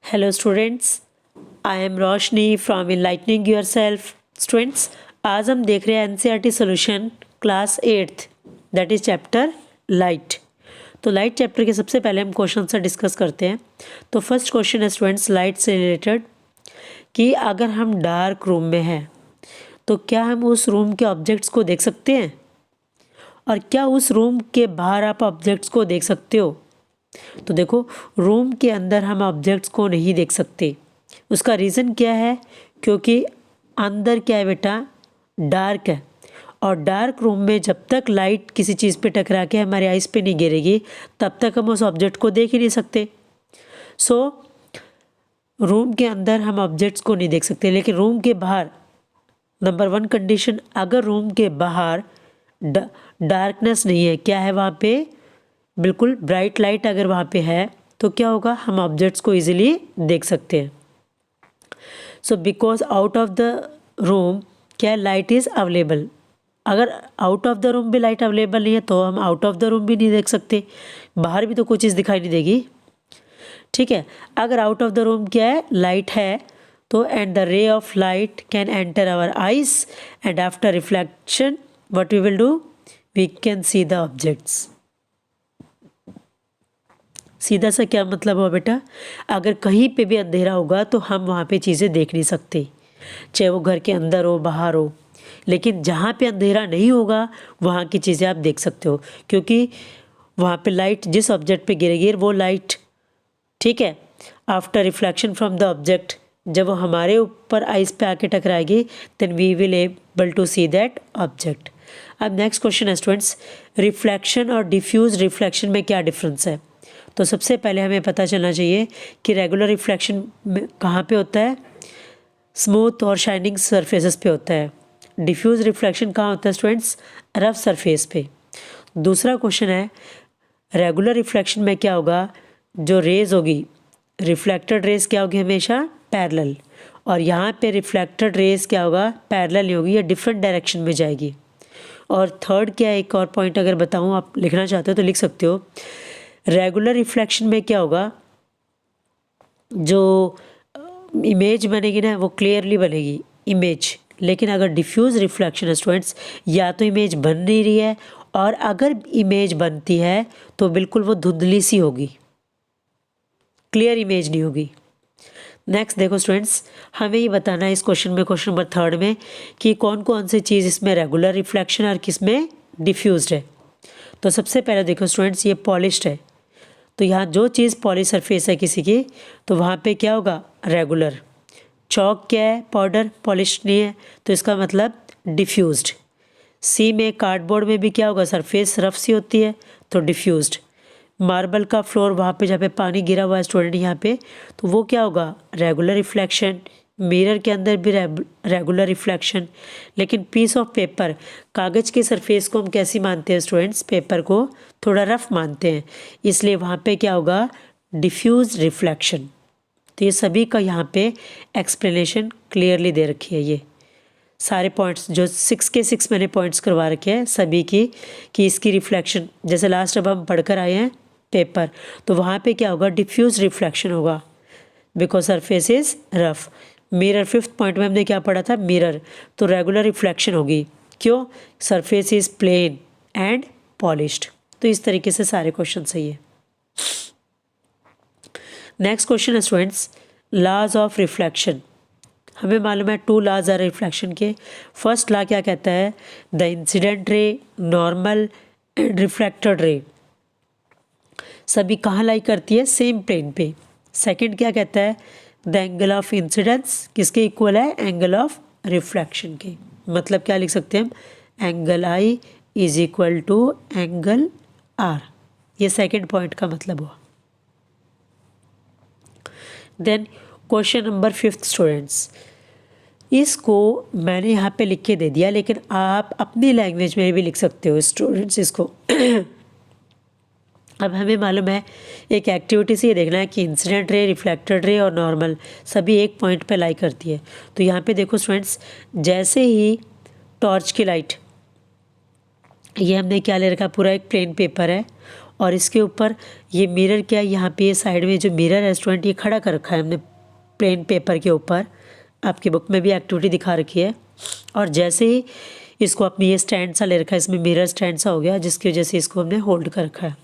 Hello students, I am Roshni from enlightening your self. Students, आज हम देख रहे हैं NCERT solution class 8th that is chapter light. तो लाइट चैप्टर के सबसे पहले हम क्वेश्चन से डिस्कस करते हैं। तो फर्स्ट क्वेश्चन है स्टूडेंट्स लाइट से रिलेटेड कि अगर हम डार्क रूम में हैं तो क्या हम उस रूम के ऑब्जेक्ट्स को देख सकते हैं, और क्या उस रूम के बाहर आप ऑब्जेक्ट्स को देख सकते हो। तो देखो, रूम के अंदर हम ऑब्जेक्ट्स को नहीं देख सकते। उसका रीज़न क्या है? क्योंकि अंदर क्या है बेटा, डार्क है, और डार्क रूम में जब तक लाइट किसी चीज़ पे टकरा के हमारे आइज़ पे नहीं गिरेगी तब तक हम उस ऑब्जेक्ट को देख ही नहीं सकते। सो रूम के अंदर हम ऑब्जेक्ट्स को नहीं देख सकते, लेकिन रूम के बाहर नंबर 1 कंडीशन, अगर रूम के बाहर डार्कनेस नहीं है, क्या है वहाँ पे, बिल्कुल ब्राइट लाइट अगर वहाँ पे है तो क्या होगा, हम ऑब्जेक्ट्स को इजीली देख सकते हैं। So because out of the room क्या लाइट इज़ अवेलेबल। अगर आउट ऑफ द रूम भी लाइट अवेलेबल नहीं है तो हम आउट ऑफ द रूम भी नहीं देख सकते, बाहर भी तो कोई चीज़ दिखाई नहीं देगी। ठीक है, अगर आउट ऑफ द रूम क्या है, लाइट है, तो and the ray of light can enter our eyes and after reflection what we will do, we can see the objects. सीधा सा क्या मतलब हुआ बेटा, अगर कहीं पे भी अंधेरा होगा तो हम वहाँ पे चीज़ें देख नहीं सकते, चाहे वो घर के अंदर हो बाहर हो। लेकिन जहाँ पे अंधेरा नहीं होगा वहाँ की चीज़ें आप देख सकते हो, क्योंकि वहाँ पे लाइट जिस ऑब्जेक्ट पे गिरेगी वो लाइट, ठीक है, after reflection from the object, जब वो हमारे ऊपर आइस पे आके टकराएगी then we will able to see that object. अब नेक्स्ट क्वेश्चन है स्टूडेंट्स, रिफ्लेक्शन और डिफ्यूज रिफ्लेक्शन में क्या डिफरेंस है। तो सबसे पहले हमें पता चलना चाहिए कि रेगुलर रिफ्लेक्शन में कहाँ पे होता है, स्मूथ और शाइनिंग सरफेसेस पे होता है। डिफ्यूज रिफ्लेक्शन कहाँ होता है स्टूडेंट्स, रफ सरफेस पे। दूसरा क्वेश्चन है, रेगुलर रिफ्लेक्शन में क्या होगा, जो रेज होगी, रिफ्लेक्टेड रेज क्या होगी, हमेशा पैरेलल, और यहाँ पे रिफ्लेक्टेड रेज क्या होगा, पैरेलल नहीं होगी, या डिफरेंट डायरेक्शन में जाएगी। और थर्ड क्या है, एक और पॉइंट अगर बताऊँ, आप लिखना चाहते हो तो लिख सकते हो। रेगुलर रिफ्लेक्शन में क्या होगा, जो इमेज बनेगी ना वो क्लियरली बनेगी इमेज, लेकिन अगर डिफ्यूज रिफ्लेक्शन है स्टूडेंट्स, या तो इमेज बन नहीं रही है, और अगर इमेज बनती है तो बिल्कुल वो धुंधली सी होगी, क्लियर इमेज नहीं होगी। नेक्स्ट देखो स्टूडेंट्स, हमें ये बताना है इस क्वेश्चन में, क्वेश्चन नंबर 3 में, कि कौन कौन सी चीज़ इसमें रेगुलर रिफ्लेक्शन और किस में डिफ्यूज्ड है। तो सबसे पहले देखो स्टूडेंट्स, ये पॉलिश्ड है, तो यहाँ जो चीज़ पॉलिश सरफेस है किसी की, तो वहाँ पे क्या होगा, रेगुलर। चौक क्या है, पाउडर, पॉलिश नहीं है, तो इसका मतलब डिफ्यूज्ड। सी में कार्डबोर्ड में भी क्या होगा, सरफेस रफ सी होती है, तो डिफ्यूज्ड। मार्बल का फ्लोर, वहाँ पे जहाँ पे पानी गिरा हुआ है स्टूडेंट यहाँ पे, तो वो क्या होगा, रेगुलर रिफ्लेक्शन। मिरर के अंदर भी रेगुलर रिफ्लेक्शन। लेकिन पीस ऑफ पेपर, कागज़ की सरफेस को हम कैसी मानते हैं स्टूडेंट्स, पेपर को थोड़ा रफ मानते हैं, इसलिए वहाँ पे क्या होगा, डिफ्यूज रिफ्लेक्शन। तो ये सभी का यहाँ पे एक्सप्लेनेशन क्लियरली दे रखी है, ये सारे पॉइंट्स जो 6 के 6 मैंने पॉइंट्स करवा रखे हैं सभी की, कि इसकी रिफ्लेक्शन, जैसे लास्ट अब हम पढ़कर आए हैं पेपर, तो वहाँ पे क्या होगा, डिफ्यूज रिफ्लेक्शन होगा, because surface is rough. Mirror, 5th point में हमने क्या पढ़ा था, मिरर, तो रेगुलर रिफ्लेक्शन होगी, क्यों, surface is plane and polished. तो इस तरीके से सारे क्वेश्चन सही है। नेक्स्ट क्वेश्चन है स्टूडेंट्स, लॉज ऑफ रिफ्लेक्शन। हमें मालूम है 2 लॉज आर रिफ्लेक्शन के। फर्स्ट लॉ क्या कहता है, the incident ray, normal and reflected ray सभी कहाँ लाई करती है, सेम प्लेन पे। सेकंड क्या कहता है, द एंगल ऑफ इंसिडेंस किसके इक्वल है, एंगल ऑफ रिफ्लेक्शन के। मतलब क्या लिख सकते हैं हम, angle I is equal to angle R, ये सेकंड पॉइंट का मतलब हुआ। देन क्वेश्चन नंबर 5 स्टूडेंट्स, इसको मैंने यहाँ पे लिख के दे दिया, लेकिन आप अपनी लैंग्वेज में भी लिख सकते हो स्टूडेंट्स इसको। अब हमें मालूम है एक एक्टिविटी से ये देखना है कि इंसिडेंट रे, रिफ्लेक्टेड रे और नॉर्मल सभी एक पॉइंट पे लाई करती है। तो यहाँ पे देखो स्टूडेंट्स, जैसे ही टॉर्च की लाइट, ये हमने क्या ले रखा, पूरा एक प्लेन पेपर है, और इसके ऊपर ये मिरर क्या है, यहाँ पे ये साइड में जो मिरर है स्टूडेंट, ये खड़ा कर रखा है हमने प्लेन पेपर के ऊपर। आपकी बुक में भी एक्टिविटी दिखा रखी है। और जैसे ही इसको अपनी ये स्टैंड सा ले रखा है, इसमें मिरर स्टैंड सा हो गया, जिसकी वजह से इसको हमने होल्ड कर रखा है।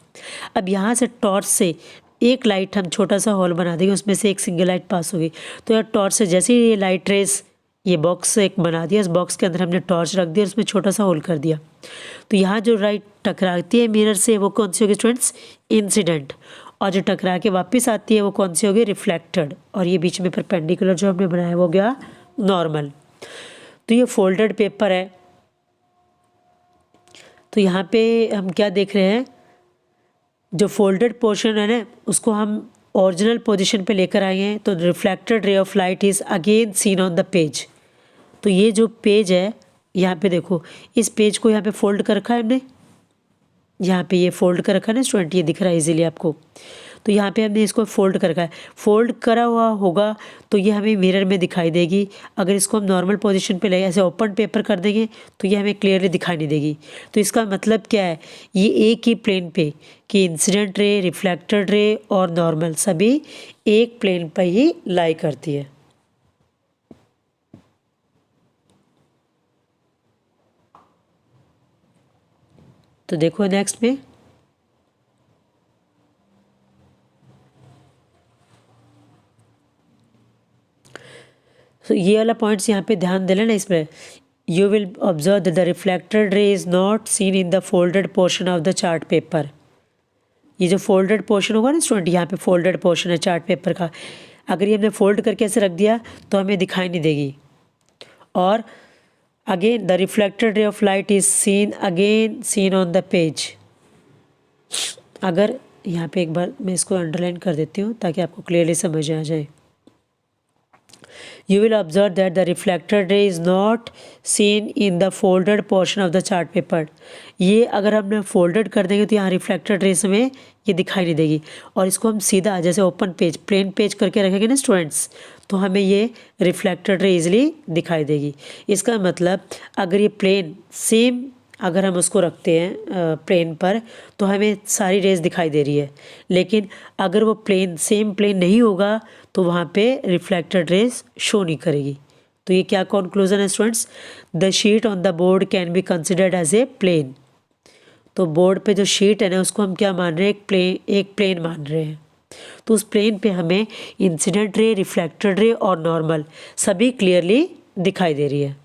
अब यहाँ से टॉर्च से एक लाइट हम छोटा सा होल बना देंगे, उसमें से एक सिंगल लाइट पास होगी। तो यार टॉर्च से जैसे ही ये लाइट रेस, ये बॉक्स एक बना दिया, इस बॉक्स के अंदर हमने टॉर्च रख दिया, उसमें छोटा सा होल कर दिया। तो यहाँ जो लाइट टकराती है मिरर से वो कौन सी होगी स्टूडेंट्स, इंसिडेंट। और जो टकरा के वापस आती है वो कौन सी होगी, रिफ्लेक्टेड। और ये बीच में परपेंडिकुलर जो हमने बनाया वो गया नॉर्मल। तो ये फोल्डेड पेपर है। तो यहाँ पे हम क्या देख रहे हैं, जो फोल्डेड पोर्शन है ना उसको हम ओरिजिनल पोजीशन पे लेकर आए हैं। तो reflected ray of light is again seen on the page. तो ये जो पेज है यहाँ पे देखो, इस पेज को यहाँ पे फोल्ड कर रखा है हमने, यहाँ पे ये फोल्ड कर रखा है ना स्टूडेंट, ये दिख रहा है इजीली आपको। तो यहाँ पे हमने इसको फोल्ड कर रखा है, फोल्ड करा हुआ होगा तो ये हमें मिरर में दिखाई देगी। अगर इसको हम नॉर्मल पोजीशन पे ले ऐसे ओपन पेपर कर देंगे तो ये हमें क्लियरली दिखाई नहीं देगी। तो इसका मतलब क्या है, ये एक ही प्लेन पे कि इंसिडेंट रे, रिफ्लेक्टेड रे और नॉर्मल सभी एक प्लेन पर ही लाई करती है। तो देखो नेक्स्ट में, तो ये वाला पॉइंट्स यहाँ पे ध्यान दे लेना इसमें। You will observe that the reflected ray is not seen in the folded portion of the chart paper. ये जो फोल्डेड पोर्शन होगा ना स्टूडेंट, यहाँ पे फोल्डेड पोर्शन है चार्ट पेपर का, अगर ये हमने फोल्ड करके ऐसे रख दिया तो हमें दिखाई नहीं देगी। और अगेन द रिफ्लेक्टेड रे of light is seen on the page. अगर यहाँ पे एक बार मैं इसको अंडरलाइन कर देती हूँ ताकि आपको क्लियरली समझ आ जाए। You will observe that the reflected ray is not seen in the folded portion of the chart paper. ये अगर हमने फोल्डेड कर देंगे तो यहाँ रिफ्लेक्टेड रेस में ये दिखाई नहीं देगी। और इसको हम सीधा जैसे ओपन पेज, प्लेन पेज करके रखेंगे ना स्टूडेंट्स, तो हमें ये रिफ्लेक्टेड रे इजीली दिखाई देगी। इसका मतलब अगर ये प्लेन सेम अगर हम उसको रखते हैं प्लेन पर तो हमें सारी रेस दिखाई दे रही है, लेकिन अगर वो प्लेन सेम प्लेन नहीं होगा तो वहाँ पे रिफ्लेक्टेड रेस शो नहीं करेगी। तो ये क्या कंक्लूजन है students, the sheet on the board can be considered as a plane. तो बोर्ड पे जो शीट है ना उसको हम क्या मान रहे हैं, एक प्लेन मान रहे हैं। तो उस प्लेन पे हमें इंसिडेंट रे, रिफ्लेक्टेड रे और नॉर्मल सभी क्लियरली दिखाई दे रही है।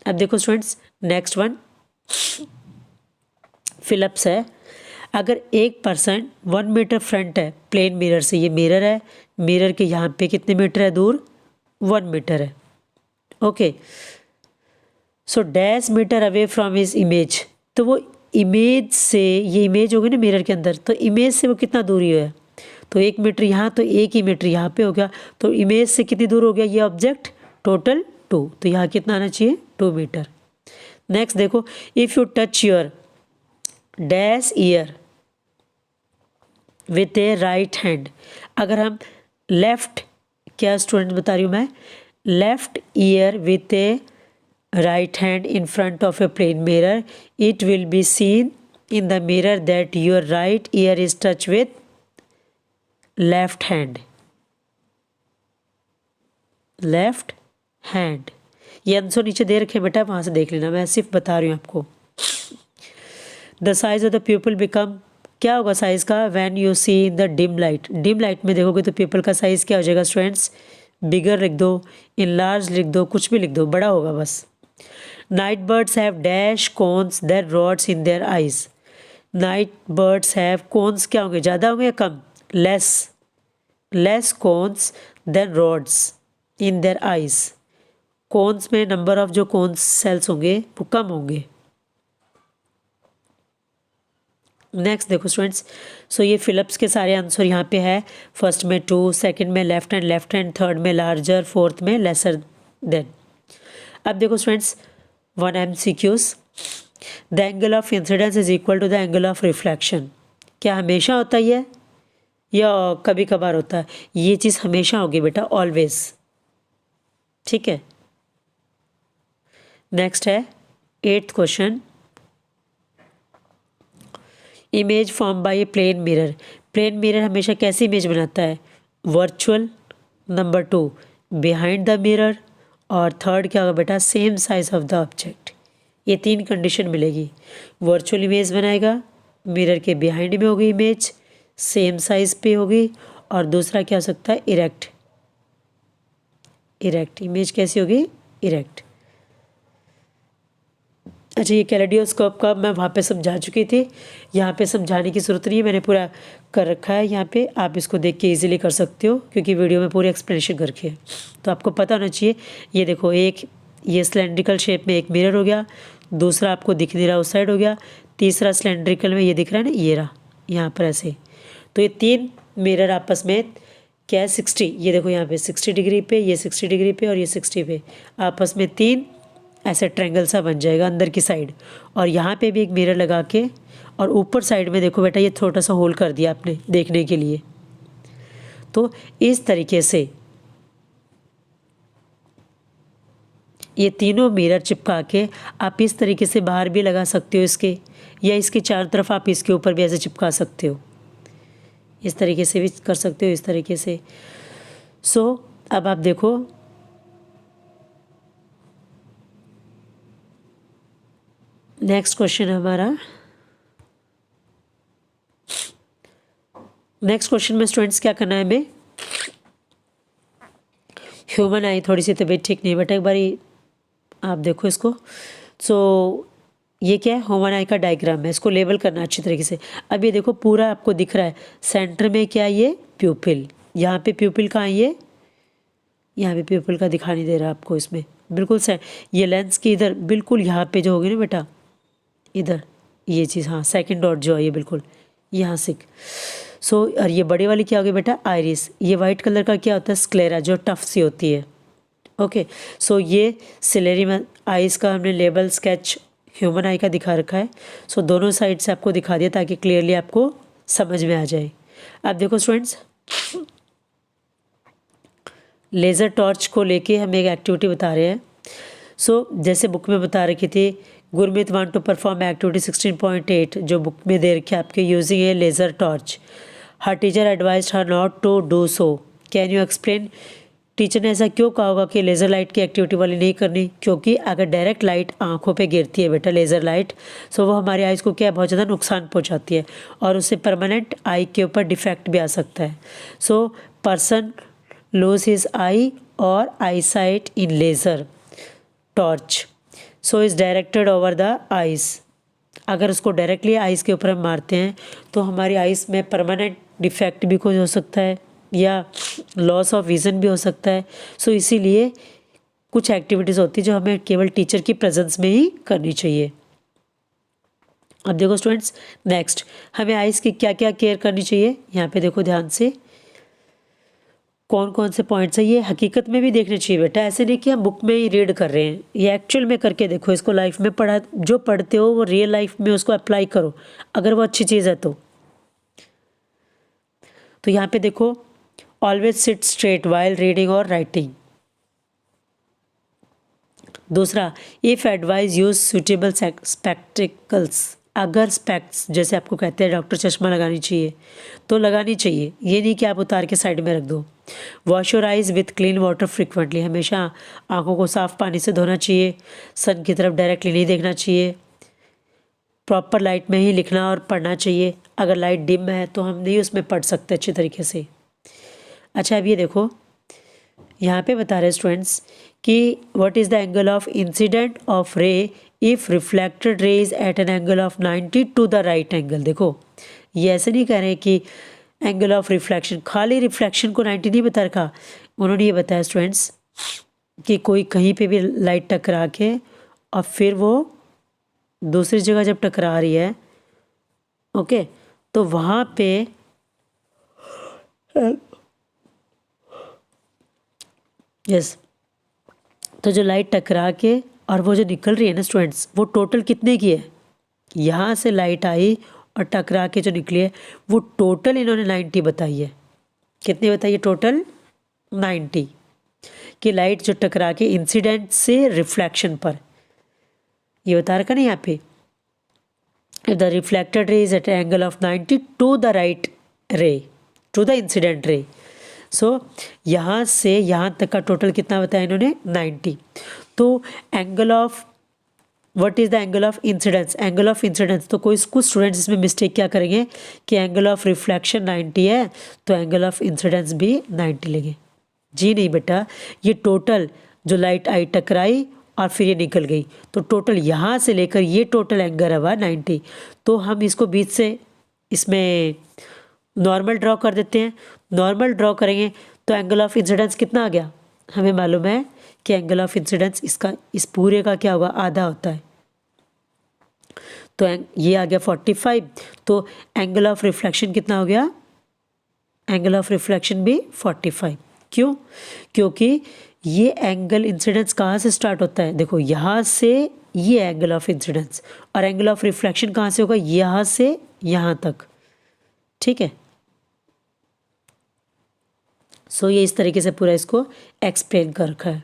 अब देखो स्टूडेंट्स नेक्स्ट वन फिलिप्स है। अगर एक पर्सन 1 मीटर फ्रंट है प्लेन मिरर से, ये मिरर है, मिरर के यहाँ पे कितने मीटर है दूर, 1 मीटर है। Okay, so dash metre away from his image. तो वो इमेज से, ये इमेज होगी ना मिरर के अंदर, तो इमेज से वो कितना दूरी है, तो 1 मीटर यहाँ, तो 1 ही मीटर यहाँ पे हो गया। तो इमेज से कितनी दूर हो गया ये ऑब्जेक्ट, टोटल 2। तो यहाँ कितना आना चाहिए, 2 मीटर। नेक्स्ट देखो, if you touch your dash ear with a right hand. अगर हम लेफ्ट, क्या स्टूडेंट बता रही हूँ मैं, left ear with a right hand in front of a plane mirror, it will be seen in the mirror that your right ear is touch with left hand. Left hand, ये answer नीचे दे रखे बेटा, वहाँ से देख लेना, मैं सिर्फ बता रही हूँ आपको। The size of the pupil become, क्या होगा साइज़ का, when you see in the dim light. Dim light में देखोगे तो पीपल का साइज़ क्या हो जाएगा स्टूडेंट्स, बिगर लिख दो, इन लार्ज लिख दो, कुछ भी लिख दो, बड़ा होगा बस। Night birds have dash cones their rods in their eyes. Night birds have cones, क्या होंगे, ज़्यादा होंगे या कम, less cones than rods in their eyes. Cones में नंबर ऑफ जो कोन्स सेल्स होंगे वो कम होंगे। नेक्स्ट देखो स्टूडेंट्स, सो ये फिलिप्स के सारे आंसर यहाँ पे है। फर्स्ट में 2, सेकंड में लेफ्ट हैंड, थर्ड में लार्जर, फोर्थ में लेसर देन। अब देखो students 1 MCQs, the angle of incidence is equal to the angle of reflection. क्या हमेशा होता है या कभी कभार होता है, ये चीज़ हमेशा होगी बेटा, ऑलवेज, ठीक है। नेक्स्ट है 8th question, image form by a plane mirror. Plane mirror हमेशा कैसी इमेज बनाता है? Virtual. Number 2 behind the mirror. और थर्ड क्या होगा बेटा? Same size of the object. ये 3 कंडीशन मिलेगी। वर्चुअल इमेज बनाएगा, मिरर के बिहाइंड में होगी इमेज, सेम साइज पे होगी, और दूसरा क्या हो सकता है? इरेक्ट। इरेक्ट इमेज कैसी होगी? इरेक्ट। अच्छा, ये कैलेडोस्कोप का मैं वहाँ पे समझा चुकी थी, यहाँ पे समझाने की ज़रूरत नहीं है, मैंने पूरा कर रखा है यहाँ पे। आप इसको देख के इजीली कर सकते हो क्योंकि वीडियो में पूरी एक्सप्लेनेशन कर रखी है, तो आपको पता होना चाहिए। ये देखो, एक ये सिलेंड्रिकल शेप में एक मिरर हो गया, दूसरा आपको दिख नहीं रहा उस साइड हो गया, तीसरा सिलेंड्रिकल में ये दिख रहा है ना, ये रहा यहाँ पर ऐसे। तो ये 3 मिरर आपस में क्या है? 60। ये देखो यहाँ पे 60 डिग्री पे, ये 60 डिग्री पे और ये 60 पे, आपस में 3 ऐसे ट्रायंगल सा बन जाएगा अंदर की साइड। और यहाँ पे भी एक मिरर लगा के, और ऊपर साइड में देखो बेटा, ये छोटा सा होल कर दिया आपने देखने के लिए। तो इस तरीके से ये तीनों मिरर चिपका के आप इस तरीके से बाहर भी लगा सकते हो इसके, या इसके चारों तरफ आप इसके ऊपर भी ऐसे चिपका सकते हो, इस तरीके से भी कर सकते हो, इस तरीके से। सो अब आप देखो, नेक्स्ट क्वेश्चन हमारा, नेक्स्ट क्वेश्चन में स्टूडेंट्स क्या करना है हमें? ह्यूमन आई, थोड़ी सी तबीयत ठीक नहीं बेटा, एक बारी आप देखो इसको। सो ये क्या है? ह्यूमन आई का डायग्राम है, इसको लेबल करना अच्छी तरीके से। अब ये देखो, पूरा आपको दिख रहा है सेंटर में क्या? ये प्यूपिल। यहाँ पे प्यूपिल कहाँ है? ये यहाँ पे प्यूपिल का दिखा नहीं दे रहा आपको इसमें, बिल्कुल से ये लेंस की इधर बिल्कुल यहाँ पे जो होगी ना बेटा, इधर ये चीज़, हाँ सेकंड डॉट जो है ये बिल्कुल यहाँ से। सो और ये बड़े वाली क्या होगी बेटा? आइरिस। ये वाइट कलर का क्या होता है? स्क्लेरा, जो टफ सी होती है। ओके, सो ये सिलेरी में आइस का हमने लेबल स्केच ह्यूमन आई का दिखा रखा है। सो दोनों साइड से आपको दिखा दिया ताकि क्लियरली आपको समझ में आ जाए। अब देखो स्टूडेंट्स, लेज़र टॉर्च को लेके हम एक एक्टिविटी बता रहे हैं। सो जैसे बुक में बता रखी थी, Gurmeet want to perform activity 16.8 जो बुक में दे रखी है आपके, using a laser torch. Her teacher advised her not to do so, can you explain? Teacher ने ऐसा क्यों कहा होगा कि लेज़र लाइट की एक्टिविटी वाली नहीं करनी? क्योंकि अगर डायरेक्ट लाइट आंखों पे गिरती है बेटा, लेज़र लाइट, सो वो हमारे आइज़ को क्या बहुत ज़्यादा नुकसान पहुंचाती है, और उससे परमानेंट आई के ऊपर डिफेक्ट भी आ सकता है। So person lose his eye और eye sight in laser torch, so is directed over the eyes. अगर उसको डायरेक्टली आइज़ के ऊपर हम मारते हैं तो हमारी आइज़ में परमानेंट डिफेक्ट भी कुछ हो सकता है, या लॉस ऑफ विज़न भी हो सकता है। सो इसीलिए कुछ एक्टिविटीज़ होती है जो हमें केवल टीचर की प्रेजेंस में ही करनी चाहिए। अब देखो स्टूडेंट्स, नेक्स्ट हमें आइज़ की क्या क्या केयर करनी चाहिए, यहाँ पे देखो ध्यान से कौन कौन से पॉइंट्स है। ये हकीकत में भी देखने चाहिए बेटा, ऐसे नहीं कि हम बुक में ही रीड कर रहे हैं, ये एक्चुअल में करके देखो, इसको लाइफ में पढ़ा, जो पढ़ते हो वो रियल लाइफ में उसको अप्लाई करो अगर वो अच्छी चीज़ है तो यहाँ पे देखो, always seat straight while reading और राइटिंग। दूसरा, if advise use suitable spectacles. अगर स्पेक्ट्स जैसे आपको कहते हैं डॉक्टर चश्मा लगानी चाहिए तो लगानी चाहिए, ये नहीं कि आप उतार के साइड में रख दो। Wash your eyes with clean water frequently, हमेशा आंखों को साफ पानी से धोना चाहिए। सन की तरफ डायरेक्टली नहीं देखना चाहिए। प्रॉपर लाइट में ही लिखना और पढ़ना चाहिए, अगर लाइट डिम है तो हम नहीं उसमें पढ़ सकते अच्छे तरीके से। अच्छा, अब ये देखो, यहाँ पे बता रहे स्टूडेंट्स कि what is the angle of incident of ray if reflected ray is at an angle of 90 to the right angle. देखो, ये ऐसे नहीं कह रहे कि एंगल ऑफ रिफ्लेक्शन, खाली रिफ्लेक्शन को 90 नहीं बता रखा, उन्होंने ये बताया स्टूडेंट्स कि कोई कहीं पे भी लाइट टकरा के और फिर वो दूसरी जगह जब टकरा रही है, ओके, तो वहाँ पे यस, तो जो लाइट टकरा के और वो जो निकल रही है ना स्टूडेंट्स, वो टोटल कितने की है? यहाँ से लाइट आई और टकरा के जो निकली है वो टोटल इन्होंने 90 बताई है। कितनी बताई है? टोटल 90 कि लाइट जो टकरा के इंसिडेंट से रिफ्लेक्शन पर, ये बता रखा ना यहाँ पे। if the reflected ray is at an angle of 90 to the right ray, to the incident ray. सो यहाँ से यहाँ तक का टोटल कितना बताया इन्होंने 90. तो angle of what is the angle of incidence, angle of incidence, तो कोई कुछ स्टूडेंट्स इसमें मिस्टेक क्या करेंगे कि एंगल ऑफ रिफ्लेक्शन 90 है तो एंगल ऑफ इंसिडेंस भी 90 लेंगे. जी नहीं बेटा, ये टोटल जो लाइट आई टकराई और फिर ये निकल गई, तो टोटल यहाँ से लेकर ये टोटल एंगल हुआ 90. तो हम इसको बीच से इसमें नॉर्मल ड्रॉ कर देते हैं. नॉर्मल ड्रॉ करेंगे तो एंगल ऑफ इंसिडेंस कितना आ गया, हमें मालूम है कि एंगल ऑफ इंसिडेंस इसका इस पूरे का क्या होगा, आधा होता है. तो ये आ गया 45. तो एंगल ऑफ रिफ्लेक्शन कितना हो गया, एंगल ऑफ रिफ्लेक्शन भी 45. क्यों, क्योंकि ये एंगल इंसिडेंस कहाँ से स्टार्ट होता है, देखो यहाँ से ये एंगल ऑफ इंसिडेंस, और एंगल ऑफ रिफ्लेक्शन कहाँ से होगा, यहाँ से यहाँ तक. ठीक है. सो ये इस तरीके से पूरा इसको एक्सप्लेन कर रखा है.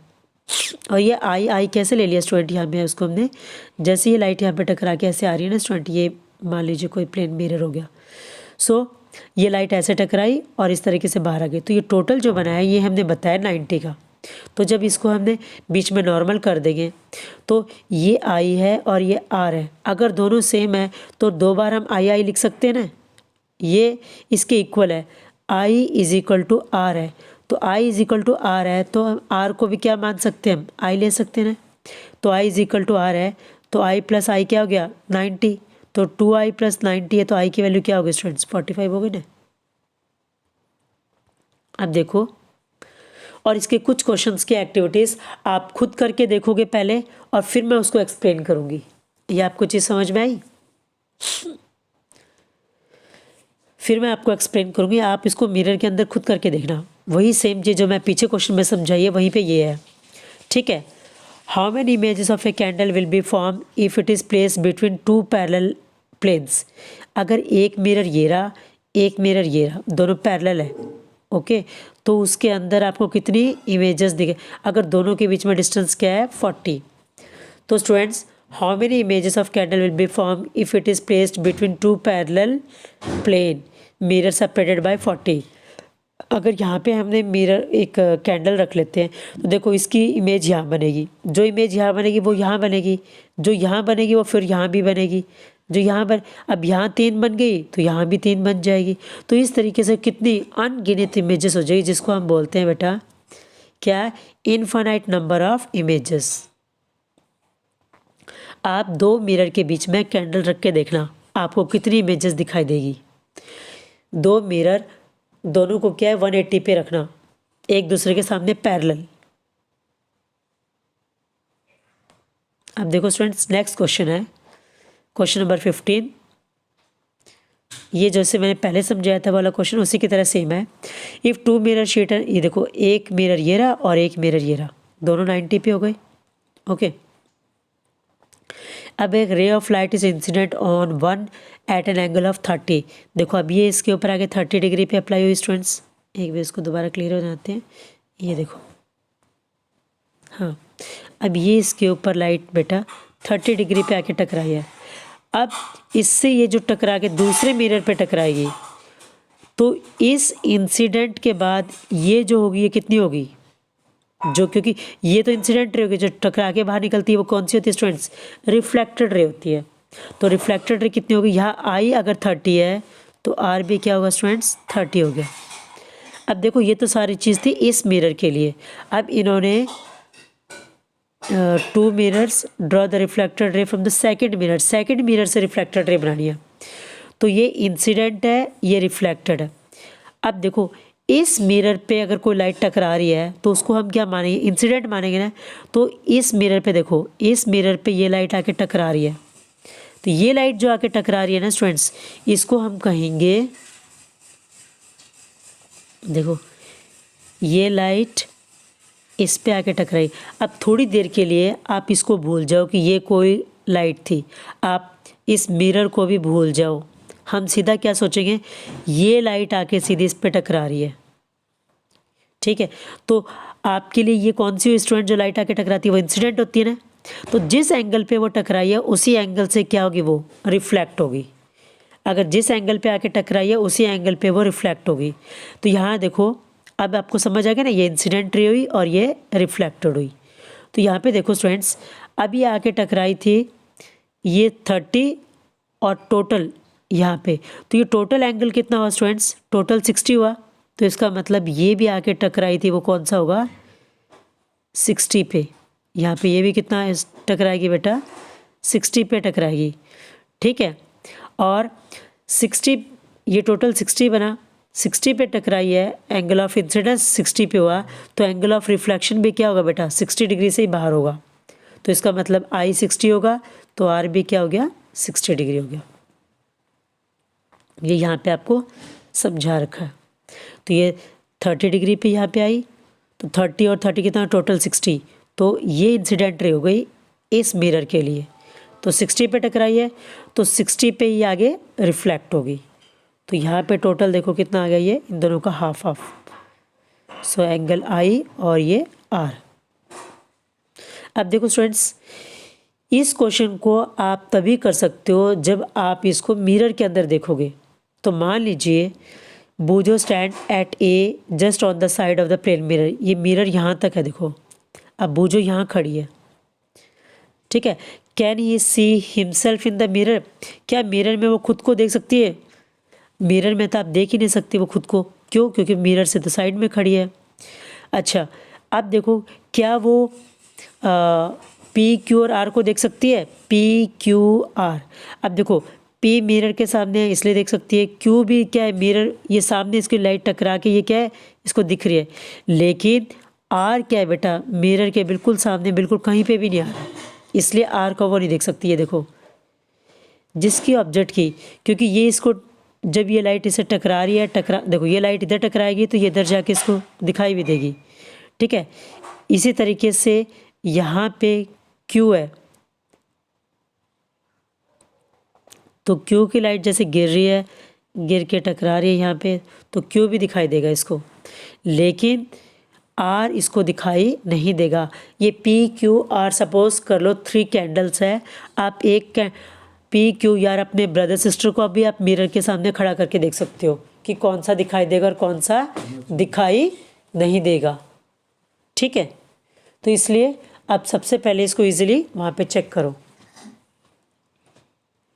और ये आई कैसे ले लिया स्टूडेंट, यहाँ पे उसको हमने जैसे ये लाइट यहाँ पे टकरा के ऐसे आ रही है ना स्टूडेंट, ये मान लीजिए कोई प्लेन मिरर हो गया. सो ये लाइट ऐसे टकराई और इस तरीके से बाहर आ गई. तो ये टोटल जो बनाया ये हमने बताया 90 का. तो जब इसको हमने बीच में नॉर्मल कर देंगे तो ये आई है और ये आर है. अगर दोनों सेम है तो दो बार हम आई लिख सकते हैं ना, ये इसके इक्वल है. आई इज इक्वल टू आर है, तो आई इज इक्वल टू आर है तो हम आर को भी क्या मान सकते हैं, हम आई ले सकते हैं ना. तो आई इज इक्वल टू आर है तो आई प्लस आई क्या हो गया 90. तो 2i प्लस 90 है तो आई की वैल्यू क्या होगी स्टूडेंट्स 45 हो गई ना. अब देखो, और इसके कुछ क्वेश्चंस की एक्टिविटीज़ आप खुद करके देखोगे पहले और फिर मैं उसको एक्सप्लेन करूँगी. ये आपको चीज़ समझ में आई, फिर मैं आपको एक्सप्लेन करूँगी. आप इसको मिरर के अंदर खुद करके देखना. वही सेम चीज़ जो मैं पीछे क्वेश्चन में समझाई है वहीं पे ये है. ठीक है. How many images of a candle will be form if it is place between two parallel planes. अगर एक मिरर ये रहा, एक मिरर ये रहा, दोनों पैरेलल है. ओके. तो उसके अंदर आपको कितनी इमेजेस दिखे, अगर दोनों के बीच में डिस्टेंस क्या है 40. तो students, how many images of candle will be form if it is placed between two parallel plane mirror separated by 40. अगर यहाँ पे हमने मिरर एक कैंडल रख लेते हैं तो देखो इसकी इमेज यहाँ बनेगी, जो इमेज यहाँ बनेगी वो यहाँ बनेगी, जो यहाँ बनेगी वो फिर यहाँ भी बनेगी, जो यहाँ बन अब यहाँ 3 बन गई तो यहाँ भी 3 बन जाएगी. तो इस तरीके से कितनी अनगिनत इमेजेस हो जाएगी, जिसको हम बोलते हैं बेटा क्या, इनफाइनाइट नंबर ऑफ इमेजेस. आप दो मिरर के बीच में कैंडल रख के देखना आपको कितनी इमेजेस दिखाई देगी. दो मिरर दोनों को क्या है 180 पे रखना, एक दूसरे के सामने पैरेलल. अब देखो स्टूडेंट्स, नेक्स्ट क्वेश्चन है क्वेश्चन नंबर 15. ये जैसे मैंने पहले समझाया था वाला क्वेश्चन उसी की तरह सेम है. इफ़ टू मिरर शीट है, ये देखो एक मिरर ये रहा और एक मिरर ये रहा, दोनों 90 पे हो गए. ओके. अब एक ray of light is incident on one at an angle of 30. देखो अब ये इसके ऊपर आगे 30 डिग्री पे अप्लाई हुई स्टूडेंट्स. एक बार इसको दोबारा क्लियर हो जाते हैं. ये देखो, हाँ, अब ये इसके ऊपर लाइट बेटा 30 डिग्री पे आके टकराई है. अब इससे ये जो टकरा के दूसरे मिरर पे टकराएगी तो इस इंसिडेंट के बाद ये जो होगी ये कितनी होगी, जो क्योंकि ये तो इंसिडेंट रे होगी, जो टकरा के बाहर निकलती है वो कौन सी होती है स्टूडेंट्स, रिफ्लेक्टेड रे होती है. तो रिफ्लेक्टेड रे कितनी होगी, यहाँ आई अगर 30 है तो आर भी क्या होगा स्टूडेंट्स 30 हो गया. अब देखो ये तो सारी चीज़ थी इस मिरर के लिए. अब इन्होंने two mirrors draw the reflected ray from the second mirror से रिफ्लेक्टेड रे बनानी है. तो ये इंसिडेंट है, ये रिफ्लेक्टेड है. अब देखो इस मिरर पे अगर कोई लाइट टकरा रही है तो उसको हम क्या मानेंगे, इंसिडेंट मानेंगे ना. तो इस मिरर पे देखो, इस मिरर पे ये लाइट आके टकरा रही है, तो ये लाइट जो आके टकरा रही है ना स्टूडेंट्स, इसको हम कहेंगे, देखो ये लाइट इस पे आके टकराई. अब थोड़ी देर के लिए आप इसको भूल जाओ कि ये कोई लाइट थी, आप इस मिरर को भी भूल जाओ. हम सीधा क्या सोचेंगे, ये लाइट आके सीधे इस पे टकरा रही है. ठीक है. तो आपके लिए ये कौन सी स्टूडेंट जो लाइट आके टकराती है वो इंसिडेंट होती है ना. तो जिस एंगल पे वो टकराई है उसी एंगल से क्या होगी, वो रिफ्लेक्ट होगी। अगर जिस एंगल पे आके टकराई है उसी एंगल पे वो रिफ्लेक्ट होगी। तो यहाँ देखो, अब आपको समझ आ गया ना, ये इंसिडेंट रे हुई और ये रिफ्लेक्टेड हुई। तो यहाँ पे देखो स्टूडेंट्स, अब ये आके टकराई थी ये 30 और टोटल यहाँ पे, तो ये टोटल एंगल कितना हुआ स्टूडेंट्स, टोटल 60 हुआ। तो इसका मतलब ये भी आके टकराई थी, वो कौन सा होगा, 60 पे। यहाँ पे ये भी कितना टकराएगी बेटा, 60 पे टकराएगी, ठीक है। और 60, ये टोटल 60 बना, 60 पे टकराई है, एंगल ऑफ इंसिडेंस 60 पे हुआ, तो एंगल ऑफ रिफ्लेक्शन भी क्या होगा बेटा, 60 डिग्री से ही बाहर होगा। तो इसका मतलब आई 60 होगा, तो आर भी क्या हो गया, 60 डिग्री हो गया। ये यहाँ पे आपको समझा रखा है। तो ये 30 डिग्री पे यहाँ पे आई, तो 30 और 30 कितना, टोटल 60। तो ये इंसिडेंट रे हो गई इस मिरर के लिए। तो 60 पे टकराई है, तो 60 पे ही आगे रिफ्लेक्ट होगी। तो यहाँ पे टोटल देखो कितना आ गया, ये इन दोनों का हाफ हाफ। सो एंगल आई और ये आर। अब देखो स्टूडेंट्स, इस क्वेश्चन को आप तभी कर सकते हो जब आप इसको मिरर के अंदर देखोगे। तो मान लीजिए बूझो stand at a just on the side of the plane mirror. ये मिरर यहाँ तक है देखो, अब बूझो यहाँ खड़ी है, ठीक है। Can he see himself in the mirror, क्या मिरर में वो खुद को देख सकती है? मिरर में तो आप देख ही नहीं सकती वो खुद को, क्यों? क्योंकि मिरर से तो साइड में खड़ी है। अच्छा, अब देखो क्या वो पी क्यू और आर को देख सकती है? पी क्यू आर, अब देखो पी मिरर के सामने है इसलिए देख सकती है, क्यू भी क्या है, मिरर ये सामने इसकी लाइट टकरा के ये क्या है, इसको दिख रही है। लेकिन आर क्या है बेटा, मिरर के बिल्कुल सामने, बिल्कुल कहीं पे भी नहीं आ रहा, इसलिए आर को वो नहीं देख सकती है। देखो जिसकी ऑब्जेक्ट की, क्योंकि ये इसको जब ये लाइट इसे टकरा रही है, देखो ये लाइट इधर टकराएगी तो ये इधर जाके इसको दिखाई भी देगी, ठीक है। इसी तरीके से यहाँ पे क्यू है, तो क्यू की लाइट जैसे गिर रही है, गिर के टकरा रही है यहाँ पे, तो क्यू भी दिखाई देगा इसको, लेकिन आर इसको दिखाई नहीं देगा। ये पी क्यू आर सपोज कर लो 3 कैंडल्स है, आप एक पी क्यू यार अपने ब्रदर सिस्टर को अभी आप मिरर के सामने खड़ा करके देख सकते हो कि कौन सा दिखाई देगा और कौन सा दिखाई नहीं देगा, ठीक है। तो इसलिए आप सबसे पहले इसको इजीली वहाँ पे चेक करो।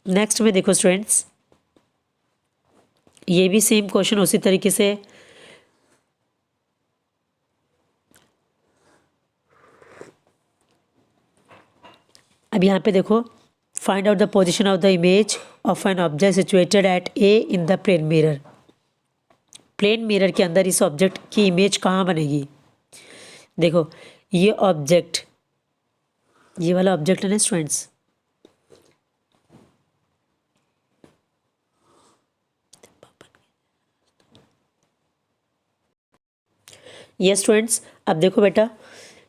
नेक्स्ट में देखो स्टूडेंट्स, ये भी सेम क्वेश्चन उसी तरीके से, अब यहाँ पे देखो, find out the position of the image of an object situated at A in the plane mirror. Plane mirror के अंदर इस ऑब्जेक्ट की इमेज कहाँ बनेगी? देखो ये ऑब्जेक्ट, ये वाला ऑब्जेक्ट है ना स्टूडेंट्स, ये स्टूडेंट्स अब देखो बेटा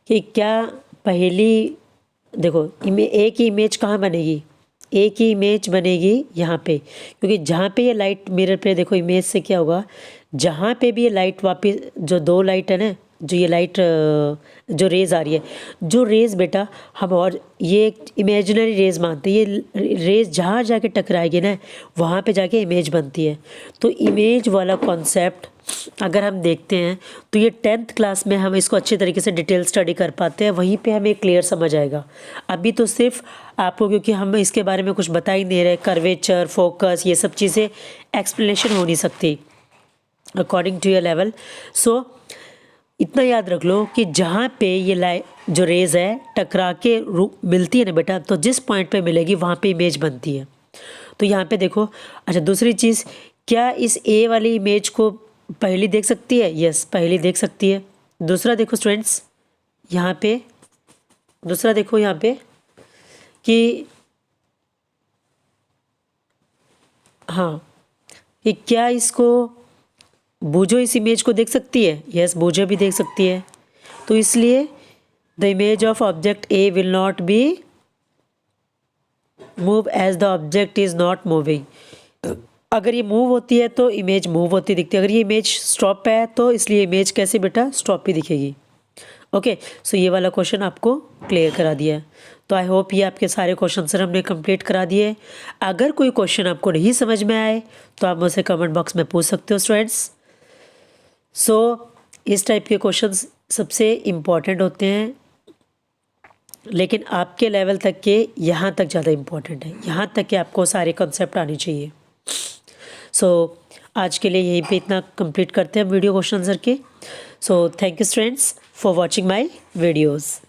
कि क्या पहली, देखो ए की इमेज कहाँ बनेगी? ए की इमेज बनेगी यहाँ पे, क्योंकि जहाँ पे ये लाइट मिरर पे देखो इमेज से क्या होगा, जहाँ पे भी ये लाइट वापस, जो 2 लाइट है ना, जो ये लाइट जो रेज़ आ रही है, जो रेज़ बेटा हम और ये एक इमेजिनरी रेज़ मानते हैं, ये रेज़ जहाँ जाके टकराएगी ना वहाँ पे जाके इमेज बनती है। तो इमेज वाला कॉन्सेप्ट अगर हम देखते हैं तो ये 10th क्लास में हम इसको अच्छे तरीके से डिटेल स्टडी कर पाते हैं, वहीं पे हमें क्लियर समझ आएगा। अभी तो सिर्फ आपको, क्योंकि हम इसके बारे में कुछ बता ही नहीं रहे, कर्वेचर, फोकस, ये सब चीज़ें एक्सप्लेनेशन हो नहीं सकती अकॉर्डिंग टू योर लेवल। सो इतना याद रख लो कि जहाँ पे ये लाइट जो रेज़ है टकरा के मिलती है ना बेटा, तो जिस पॉइंट पे मिलेगी वहाँ पे इमेज बनती है। तो यहाँ पे देखो, अच्छा दूसरी चीज़, क्या इस ए वाली इमेज को पहली देख सकती है? यस, पहली देख सकती है। दूसरा देखो स्टूडेंट्स, यहाँ पे दूसरा देखो यहाँ पे कि हाँ, कि क्या इसको बूझो इस इमेज को देख सकती है? यस, बूझो भी देख सकती है। तो इसलिए the image of object A will not be move as the object is not moving. अगर ये मूव होती है तो इमेज मूव होती दिखती है, अगर ये इमेज स्टॉप है तो इसलिए इमेज कैसे बेटा, स्टॉप ही दिखेगी। ओके, सो ये वाला क्वेश्चन आपको क्लियर करा दिया है। तो आई होप ये आपके सारे क्वेश्चन सर हमने कंप्लीट करा दिए। अगर कोई क्वेश्चन आपको नहीं समझ में आए तो आप मुझसे कमेंट बॉक्स में पूछ सकते हो स्टूडेंट्स। सो इस टाइप के क्वेश्चंस सबसे इम्पॉर्टेंट होते हैं, लेकिन आपके लेवल तक के यहाँ तक ज़्यादा इम्पॉर्टेंट है, यहाँ तक कि आपको सारे कॉन्सेप्ट आने चाहिए। सो आज के लिए यहीं पे इतना कंप्लीट करते हैं वीडियो क्वेश्चन आंसर के। So thank you students for watching my videos.